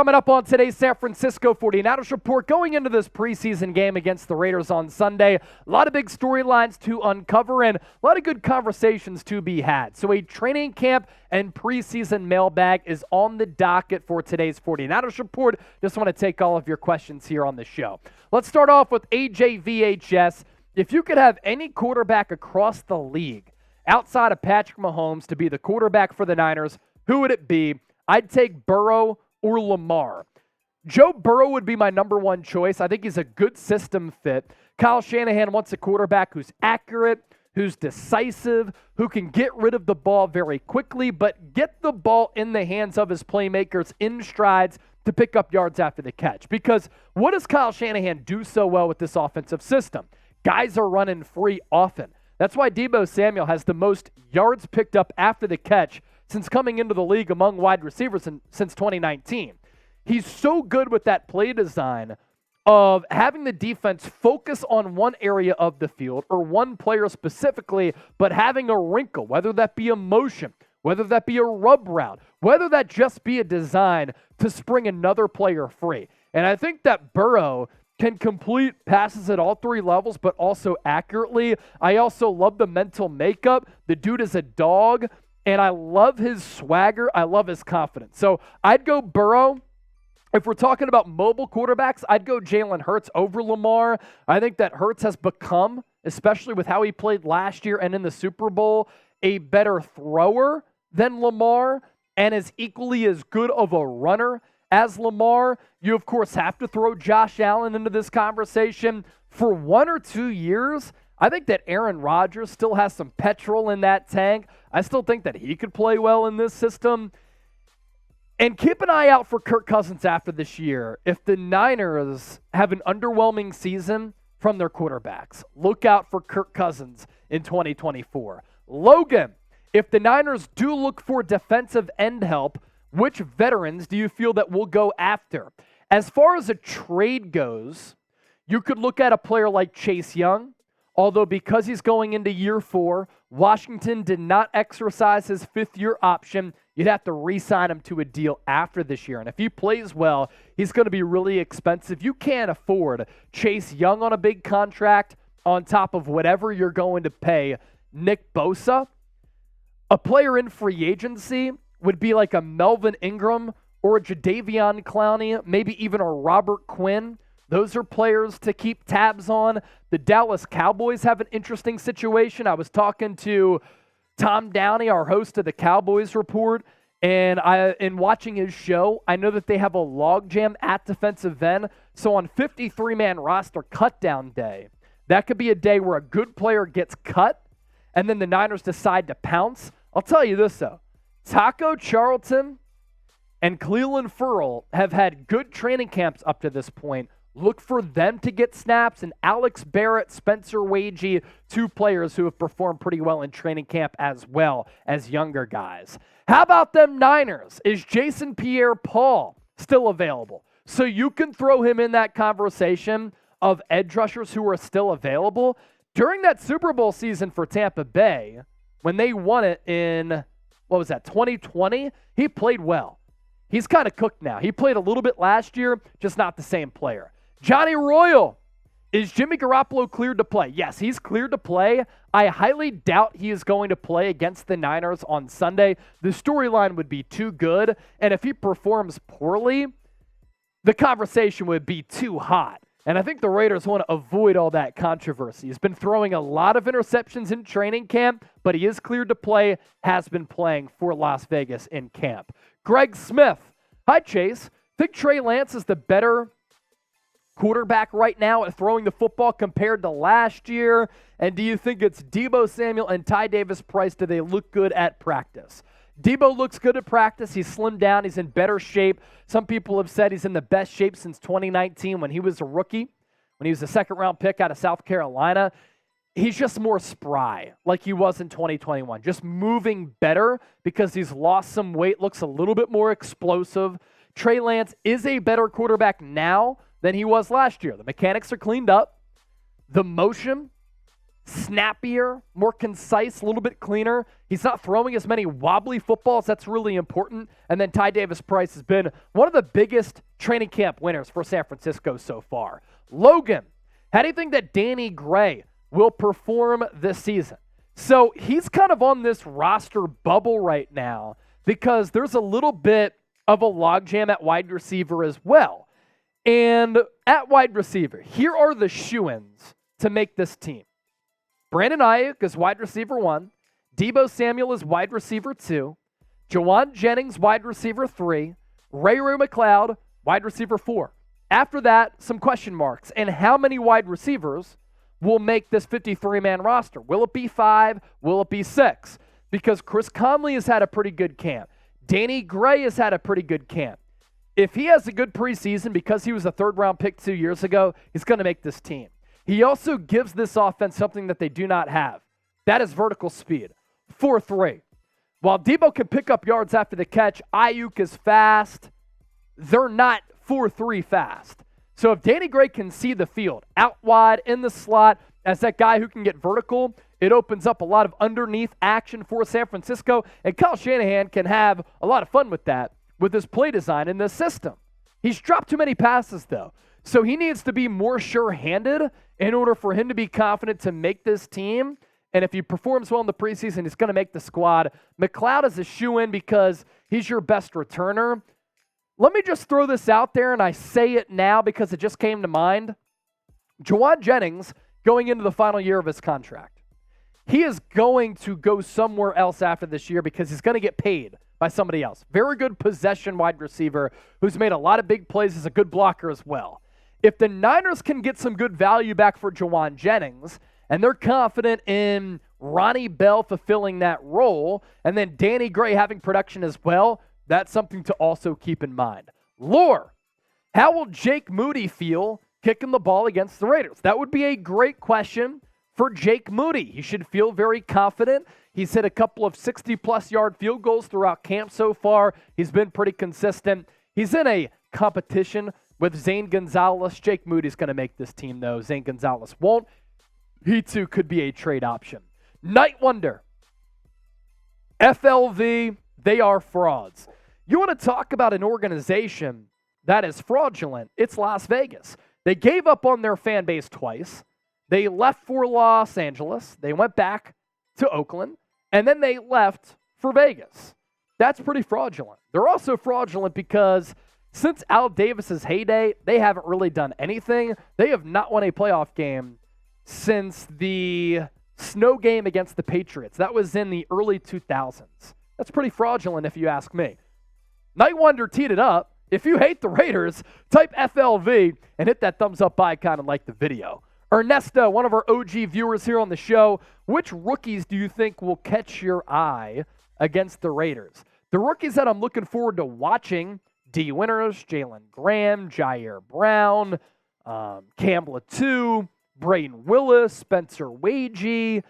Coming up on today's San Francisco 49ers report, going into this preseason game against the Raiders on Sunday, a lot of big storylines to uncover and a lot of good conversations to be had. So a training camp and preseason mailbag is on the docket for today's 49ers report. Just want to take all of your questions here on the show. Let's start off with AJVHS. If you could have any quarterback across the league outside of Patrick Mahomes to be the quarterback for the Niners, who would it be? I'd take Burrow or Lamar. Joe Burrow would be my number one choice. I think he's a good system fit. Kyle Shanahan wants a quarterback who's accurate, who's decisive, who can get rid of the ball very quickly, but get the ball in the hands of his playmakers in strides to pick up yards after the catch. Because what does Kyle Shanahan do so well with this offensive system? Guys are running free often. That's why Deebo Samuel has the most yards picked up after the catch since coming into the league among wide receivers since 2019. He's so good with that play design of having the defense focus on one area of the field or one player specifically, but having a wrinkle, whether that be a motion, whether that be a rub route, whether that just be a design to spring another player free. And I think that Burrow can complete passes at all three levels, but also accurately. I also love the mental makeup. The dude is a dog. And I love his swagger. I love his confidence. So I'd go Burrow. If we're talking about mobile quarterbacks, I'd go Jalen Hurts over Lamar. I think that Hurts has become, especially with how he played last year and in the Super Bowl, a better thrower than Lamar and is equally as good of a runner as Lamar. You, of course, have to throw Josh Allen into this conversation. For 1 or 2 years, I think that Aaron Rodgers still has some petrol in that tank. I still think that he could play well in this system. And keep an eye out for Kirk Cousins after this year. If the Niners have an underwhelming season from their quarterbacks, look out for Kirk Cousins in 2024. Logan, if the Niners do look for defensive end help, which veterans do you feel that we'll go after? As far as a trade goes, you could look at a player like Chase Young. Although because he's going into year 4, Washington did not exercise his fifth-year option. You'd have to re-sign him to a deal after this year. And if he plays well, he's going to be really expensive. You can't afford Chase Young on a big contract on top of whatever you're going to pay Nick Bosa. A player in free agency would be like a Melvin Ingram or a Jadeveon Clowney, maybe even a Robert Quinn. Those are players to keep tabs on. The Dallas Cowboys have an interesting situation. I was talking to Tom Downey, our host of the Cowboys Report, and in watching his show, I know that they have a logjam at defensive end. So on 53-man roster cutdown day, that could be a day where a good player gets cut, and then the Niners decide to pounce. I'll tell you this, though. Taco Charlton and Cleveland Ferrell have had good training camps up to this point. Look for them to get snaps, and Alex Barrett, Spencer Wagee, 2 players who have performed pretty well in training camp as well as younger guys. How about them Niners? Is Jason Pierre-Paul still available? So you can throw him in that conversation of edge rushers who are still available. During that Super Bowl season for Tampa Bay, when they won it in, 2020, he played well. He's kind of cooked now. He played a little bit last year, just not the same player. Johnny Royal, is Jimmy Garoppolo cleared to play? Yes, he's cleared to play. I highly doubt he is going to play against the Niners on Sunday. The storyline would be too good, and if he performs poorly, the conversation would be too hot. And I think the Raiders want to avoid all that controversy. He's been throwing a lot of interceptions in training camp, but he is cleared to play, has been playing for Las Vegas in camp. Greg Smith, hi Chase. Think Trey Lance is the better quarterback right now at throwing the football compared to last year? And do you think it's Deebo Samuel and Ty Davis-Price? Do they look good at practice? Deebo looks good at practice. He's slimmed down. He's in better shape. Some people have said he's in the best shape since 2019 when he was a rookie, when he was a second-round pick out of South Carolina. He's just more spry like he was in 2021, just moving better because he's lost some weight, looks a little bit more explosive. Trey Lance is a better quarterback now than he was last year. The mechanics are cleaned up. The motion snappier, more concise, a little bit cleaner. He's not throwing as many wobbly footballs. That's really important. And then Ty Davis-Price has been one of the biggest training camp winners for San Francisco so far. Logan, how do you think that Danny Gray will perform this season? So he's kind of on this roster bubble right now because there's a little bit of a logjam at wide receiver as well. And at wide receiver, here are the shoo-ins to make this team. Brandon Ayuk is wide receiver 1. Deebo Samuel is wide receiver 2. Juwan Jennings, wide receiver 3. Ray McCloud, wide receiver 4. After that, some question marks. And how many wide receivers will make this 53-man roster? Will it be 5? Will it be 6? Because Chris Conley has had a pretty good camp. Danny Gray has had a pretty good camp. If he has a good preseason because he was a third-round pick 2 years ago, he's going to make this team. He also gives this offense something that they do not have. That is vertical speed. 4.3. While Deebo can pick up yards after the catch, Ayuk is fast. They're not 4.3 fast. So if Danny Gray can see the field out wide in the slot as that guy who can get vertical, it opens up a lot of underneath action for San Francisco. And Kyle Shanahan can have a lot of fun with that with his play design in this system. He's dropped too many passes, though. So he needs to be more sure-handed in order for him to be confident to make this team. And if he performs well in the preseason, he's going to make the squad. McCloud is a shoo-in because he's your best returner. Let me just throw this out there, and I say it now because it just came to mind. Juwan Jennings, going into the final year of his contract, he is going to go somewhere else after this year because he's going to get paid by somebody else. Very good possession wide receiver who's made a lot of big plays, is a good blocker as well. If the Niners can get some good value back for Juwan Jennings, and they're confident in Ronnie Bell fulfilling that role, and then Danny Gray having production as well, that's something to also keep in mind. Lore, how will Jake Moody feel kicking the ball against the Raiders? That would be a great question for Jake Moody. He should feel very confident. He's hit a couple of 60-plus yard field goals throughout camp so far. He's been pretty consistent. He's in a competition with Zane Gonzalez. Jake Moody's going to make this team, though. Zane Gonzalez won't. He, too, could be a trade option. Night Wonder. FLV, they are frauds. You want to talk about an organization that is fraudulent? It's Las Vegas. They gave up on their fan base twice. They left for Los Angeles. They went back to Oakland. And then they left for Vegas. That's pretty fraudulent. They're also fraudulent because since Al Davis's heyday, they haven't really done anything. They have not won a playoff game since the snow game against the Patriots. That was in the early 2000s. That's pretty fraudulent if you ask me. Night Wonder teed it up. If you hate the Raiders, type FLV and hit that thumbs up icon and like the video. Ernesto, one of our OG viewers here on the show, which rookies do you think will catch your eye against the Raiders? The rookies that I'm looking forward to watching, D. Winters, Jalen Graham, Ji'Ayir Brown, Cam Latu, Braden Willis, Spencer Wagee,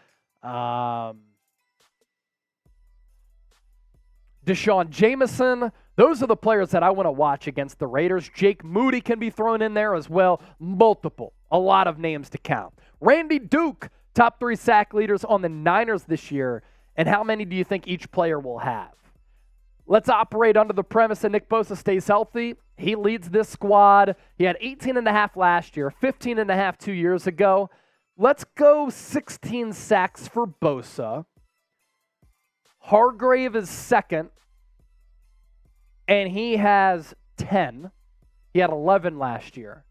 Deshaun Jameson. Those are the players that I want to watch against the Raiders. Jake Moody can be thrown in there as well. Multiple. A lot of names to count. Randy Duke, top 3 sack leaders on the Niners this year. And how many do you think each player will have? Let's operate under the premise that Nick Bosa stays healthy. He leads this squad. He had 18.5 last year, 15.5 2 years ago. Let's go 16 sacks for Bosa. Hargrave is second, and he has 10. He had 11 last year.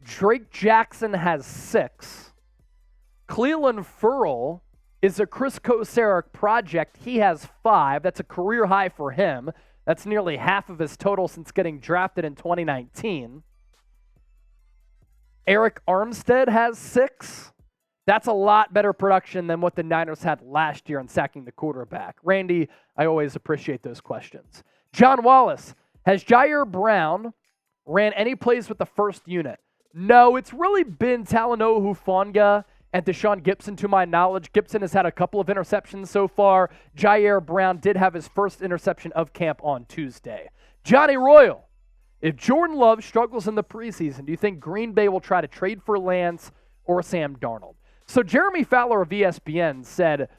Drake Jackson has 6. Cleveland Ferrell is a Chris Kosarek project. He has 5. That's a career high for him. That's nearly half of his total since getting drafted in 2019. Eric Armstead has 6. That's a lot better production than what the Niners had last year in sacking the quarterback. Randy, I always appreciate those questions. John Wallace, has Ji'Ayir Brown ran any plays with the first unit? No, it's really been Talanoa Hufanga and Deshaun Gibson, to my knowledge. Gibson has had a couple of interceptions so far. Ji'Ayir Brown did have his first interception of camp on Tuesday. Johnny Royal, if Jordan Love struggles in the preseason, do you think Green Bay will try to trade for Lance or Sam Darnold? So Jeremy Fowler of ESPN said,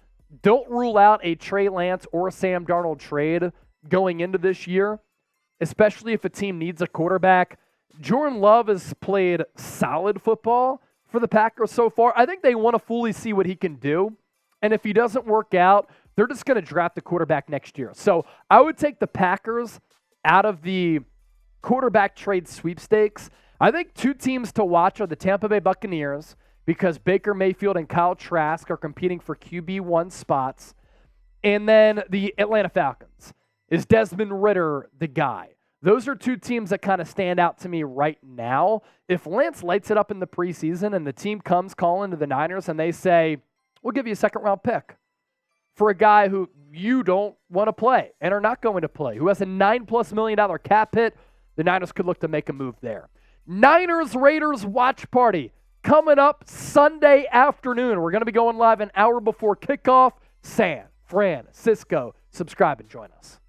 don't rule out a Trey Lance or a Sam Darnold trade going into this year, especially if a team needs a quarterback. Jordan Love has played solid football for the Packers so far. I think they want to fully see what he can do. And if he doesn't work out, they're just going to draft the quarterback next year. So I would take the Packers out of the quarterback trade sweepstakes. I think two teams to watch are the Tampa Bay Buccaneers, because Baker Mayfield and Kyle Trask are competing for QB1 spots. And then the Atlanta Falcons. Is Desmond Ridder the guy? Those are two teams that kind of stand out to me right now. If Lance lights it up in the preseason and the team comes calling to the Niners and they say, we'll give you a second-round pick for a guy who you don't want to play and are not going to play, who has a $9+ million cap hit, the Niners could look to make a move there. Niners-Raiders watch party coming up Sunday afternoon. We're going to be going live an hour before kickoff. San Francisco. Subscribe and join us.